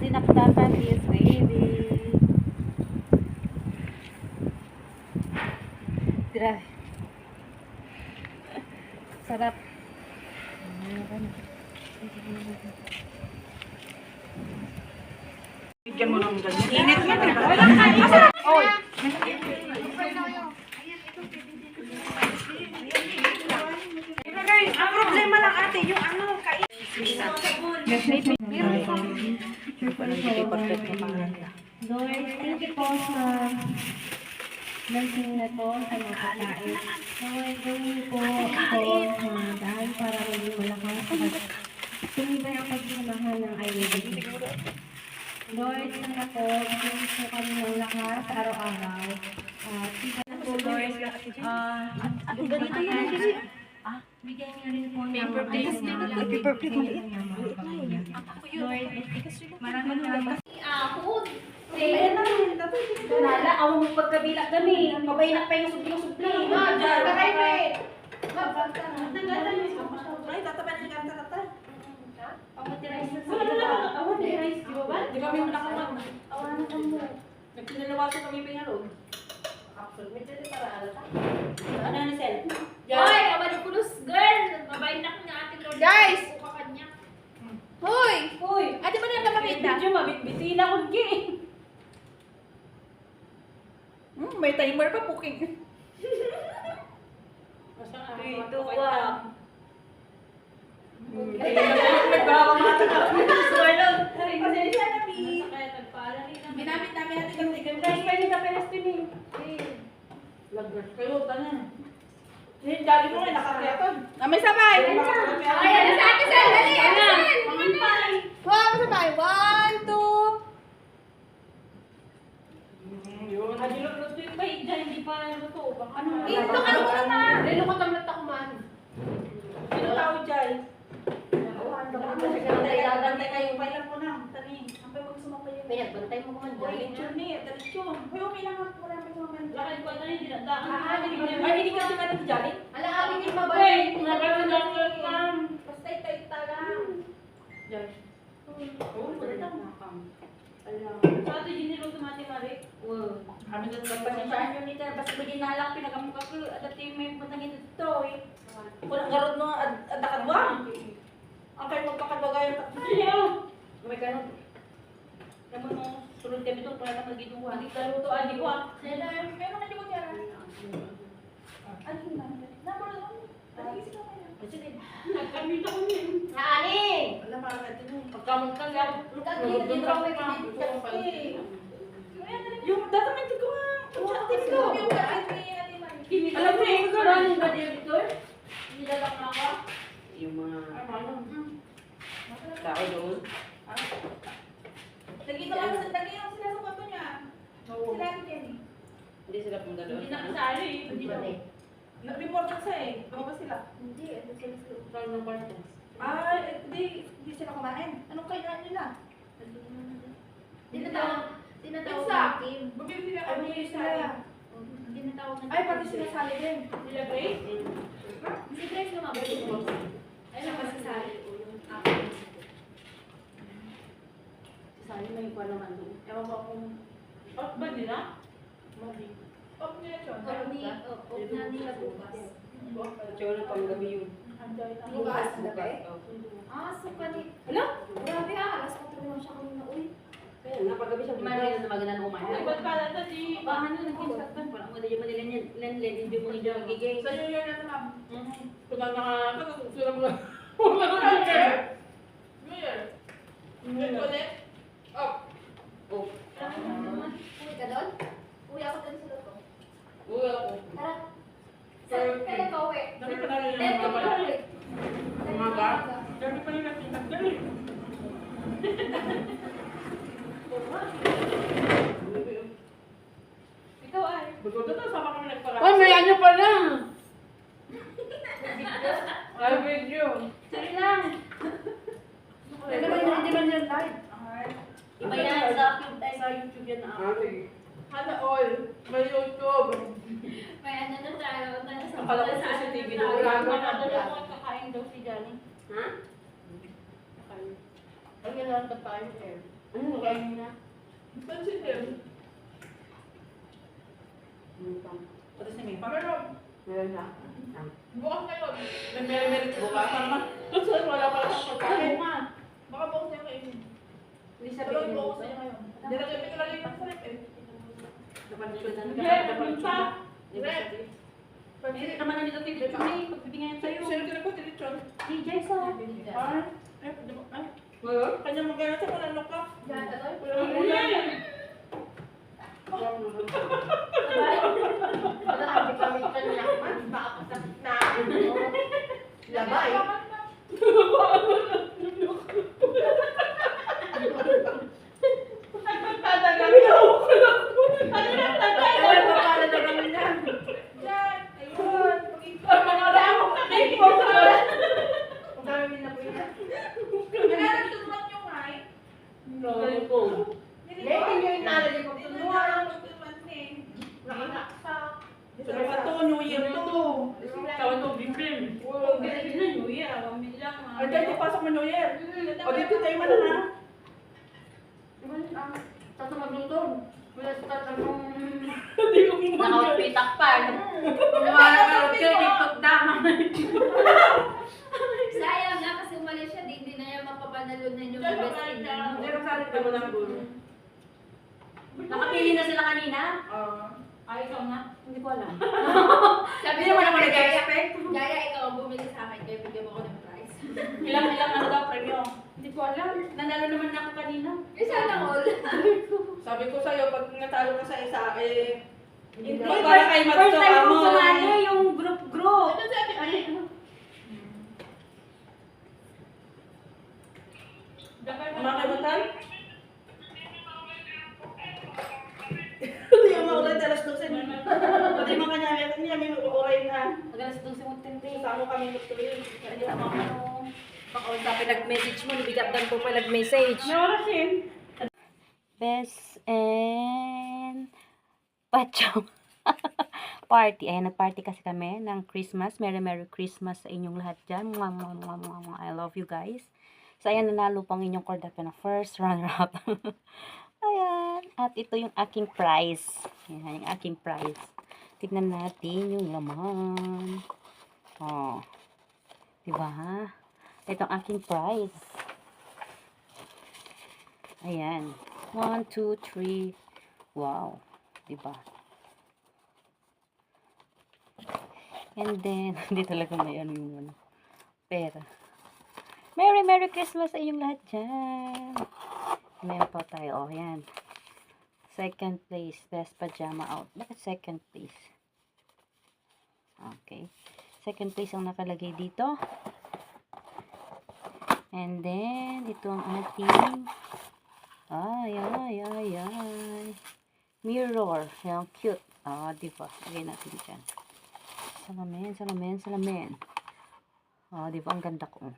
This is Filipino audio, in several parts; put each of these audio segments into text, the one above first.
dinakdakan is ready. Grabe. Sarap. Bigyan mo ng ganyan. Init mo na. Oy. Ang problema lang ate, yung ano, kain. Lord, thank you po sa blessing na to sa mga pagkain. Lord, gawin po ako daan para maging malakas at tumibay ang pagsamahan ng IWD. Lord, sana po, gawin po kami ng lakas araw-araw. Tika na po, Lord, ganito yan. Bigyan niyo rin po ng Happy birthday mo din. Lord, maraming Ahod. Nala, awang mo pagkabila kami. Mabaynak pa yung subling-subling. Kakay pa eh. Ay, tatabanin ka ang tatay. Pamutirize na sa Wala na lang. Awan, rice. Di ba ba? Di kami nakaman. awanan ka mo. Nagkinalawasan kami pinalog. Absolutely, dito para alata. Ano ni Sel? Hoy, awanin girl. Mabaynak nga ating Lord. Guys! Uka kanya. Hoy! Uy! Ate mo na makita. Medyo mabitbitin ako ng may timer pa puking. 3, 2, 1. Nagbawa mga taga. Swallow. Pasensya na, Pi. Ginamit namin natin yung tigan. Guys, pwede ka pelas din eh. Lagras kayo, tanan. Yung dali mo nga, nakakreaton. May sabay! Ayan na sa akin, Sel. Dali, Sel. Wow, sabay! 1, 2... Yun. Luto yung bahig dyan, hindi pa luto. Ano? Ito ka naman na. Lalo ko tamlat ako man. Sino tao dyan? Bantay kayo, bailan po na. Tani, ang pwede magsumapay yung... Pinagbantay mo man Uy, lechon ni, lechon. Uy, okay lang ako. Wala pa yung mga Lakad ko na yung dinadaan. Ay, hindi ka sila ng jolly? Ala, akin yung Uy, mabay. nagagandang lang. Basta ita lang. Jolly. Oo, wala lang. Sa ato yung niluto mati Marik. Kami na sa pasensyahan nyo nito. Basta ba ginalak, pinagamukha ko. At yung may matangin ito eh. Walang garot no, at nakadwa. Ang kayo magpakadwagayan. May kanon. Naman mo, sunod kami ito, para na magituwa. Hindi ka luto, adi ko ah. Meron na di ko niya. Ano na? Naman lang. Nag-iisip ako yan. Sige. Nagkamit ako niyan. Ani! Wala para natin yun. Pagkamot ka lang. Yung document ko nga. Pagkatin ko. Alam mo yung maraming ba director? Nilalak na ako. Yung mga tao doon. Lagi naman sila sa kwato niya. Sila ni Jenny. Hindi sila punta doon. Hindi na kasali eh. Hindi na. Nag-report ka sa eh. Bumaba sila. Hindi, ano sila sa loob. Saan ng kwarto? Hindi sila kumain. Anong kailangan nila? Tinatawag Pizza. ng team. Bumibili kami sila. Tinatawag ng Ay, pati sila sali din. Sila Grace? Si Grace lumabas yung Ay, nakasasali. Saan may kwan naman doon? Ewan ko kung... Out ba nila? Off nila siya. Off na nila bukas. Tsura pang gabi yun. Bukas? Bukas. So kanina. Ala? Grabe alas 4 lang siya kanina. Uy. Kaya napagabi siya. Mali na maganan Ay, umahay. ba't pala ito si... Paano na nag-instructan? Parang mga yung manilan hindi mo hindi magigay. Sa New Year na ma'am. Kung sila mga... New Year. Ito ulit. Off. Oh. Uwi ka doon? Uwi ako doon sa loob. Uy ako. Tara. Kailan ka uwi? Dami pa namin Kailan yung ka mga uwi? Umaga? Dami pa nila pinagdali. Ikaw ay. Bukod ito, sama kami nagparami. Ay, may ano pa na! Ay, video. Sorry lang. Hindi man yan live. Iba yan sa YouTube yan na ako. Hana all. May YouTube. May ano na tayo. Akala ko sa TV na Wala wala ko kakain daw si Johnny. Ha? Ay, kailangan ka tayo eh. Ano ba na? Pansin din. Pati si May. Meron. Meron na. Bukas ngayon. May merit bukas. Para naman. Kasi wala pala sa pagkain. Baka bukas niya kainin. Hindi Pero sabihin bukas mo. niya ngayon. Nilagay ko lang sa rep eh. Hindi naman na nito tito May. Pagbibigyan sa'yo. Sino ka na tilitsyon? DJ sa. Ay, di ba? Ay, Ngayon? kanya magkano sa walang ka. Hindi kami kanilakman. Baka pasakit na. Labay. Tatagamin ako ko lang. Ay, papala na kami na. Yan, ayun. Mga damo. Thank you. Ang dami na po yun. Nagtutulungan yung ay. Galing ko. Lekin nyo yung nalagay ko. Tulungan. Nakakaksak. Sabi ka to, New Year to. Sabi to, Biblim. Galing na New Year, awamin lang. Ay, dahil pasok mo New Year. O, dito tayo man na. Tapos magluto. Wala sa tatang Hindi ko mo. Nakapitak pa. Umarap ka, tiktok dama. Sayang nga kasi umalis siya, di na niya mapapanalunan yung best friend niya. Pero salit ka mo ng gulo. Nakapili na sila kanina? Ay, ikaw na. Hindi ko alam. Sabi Hindi naman ako Jaya, nag-expect. Jaya, ikaw ang bumili sa akin, kaya bigyan mo ako ng prize. Ilang ano daw premyo? Hindi ko alam. Nanalo naman na ako kanina. Eh, sana all. Sabi ko sa'yo, pag natalo ka sa isa, eh, Hindi, para kay first time Matsuka kong mo. sumali yung group. Ano sabi ko? Mga kaibutan? Hindi yung maulan alas 12 na. Pati mga kanya, niya may oray na. Magalas doon si Muntente. Kasama kami magtuloy. Hindi ako makausapin, nag-message mo, nabigatan ko pa nag-message. Naurasin. Best and Pacham party. Ayan, nag-party kasi kami ng Christmas. Merry Christmas sa inyong lahat dyan. Mwah, mwah, mwah, mwah, mwah. I love you guys. So, ayan, nanalo pang inyong Cordape na first runner-up. Ayan. At ito yung aking prize. Ayan, yung aking prize. Tignan natin yung laman. Oh. Diba, ha? Ito ang aking prize. Ayan. 1, 2, 3. Wow. Diba? And then, hindi talaga may ano yung ano. Pera. Merry Christmas sa inyong lahat dyan. Meron pa tayo. Oh, yan. Second place. Best pajama out. Bakit second place? Okay. Second place ang nakalagay dito. And then, ito ang ating ay. Mirror. Yan, cute. Ah, diba? Lagay natin dyan. Salamin. Ah, diba? Ang ganda ko.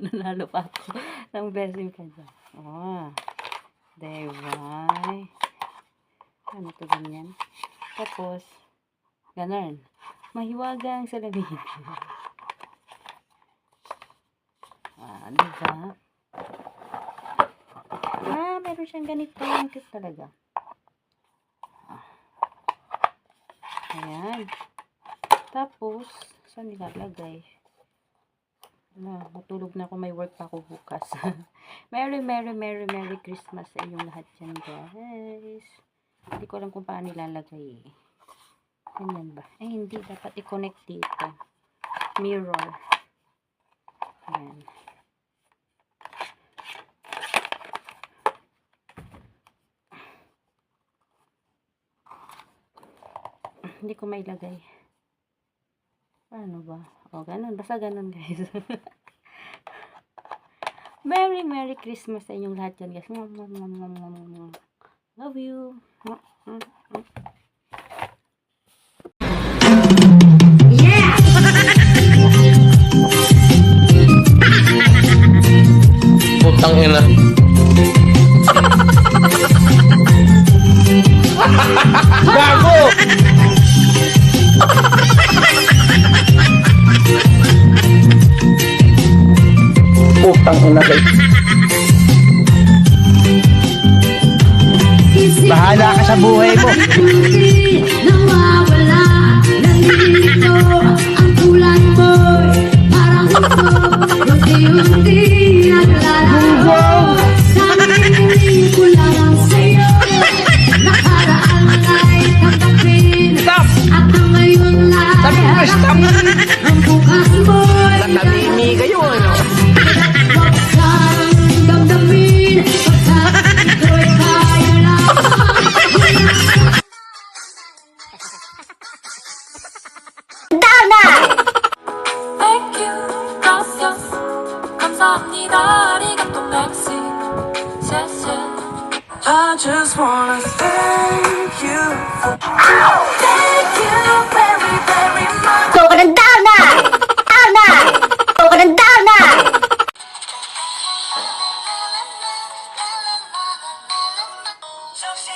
Nanalo pa ako ng blessing ka dyan. Ah, diba? Ano to ganyan? Tapos, ganun. Mahiwagang salamin. Ah, diba? Ah, meron siyang ganito. Ang cute talaga. Ah. Ayan. Tapos, saan nilalagay? Matulog na ako. May work pa ako bukas. Merry Christmas sa inyong lahat dyan, guys. Hindi ko alam kung paano nilalagay. Ganyan ba? Eh, hindi. Dapat i-connect dito. Mirror. Ayan. Hindi ko mailagay. Paano ba? O, ganun. Basta ganun, guys. Merry Christmas sa inyong lahat dyan, guys. Love you. Putang ina. Gago! putang ina kayo. Bahala ka sa buhay mo. Nawawala, nalilito ang kulay mo'y parang ito, unti-unti naglalaho. Sabihin ko lang sa'yo, nakaraan ay tanggapin, at ang ngayon ay harapin. Ang bukas mo'y Natalimi kayo, ano? huwag kang damdamin, pagkat ito'y kaya lang. Thank you, gracias, 감사합니다, 아리가또, merci, 谢谢. I just wanna thank you for thank you very, very much. Ikaw ka ng down na! Down na! Ikaw ka ng down na! 정신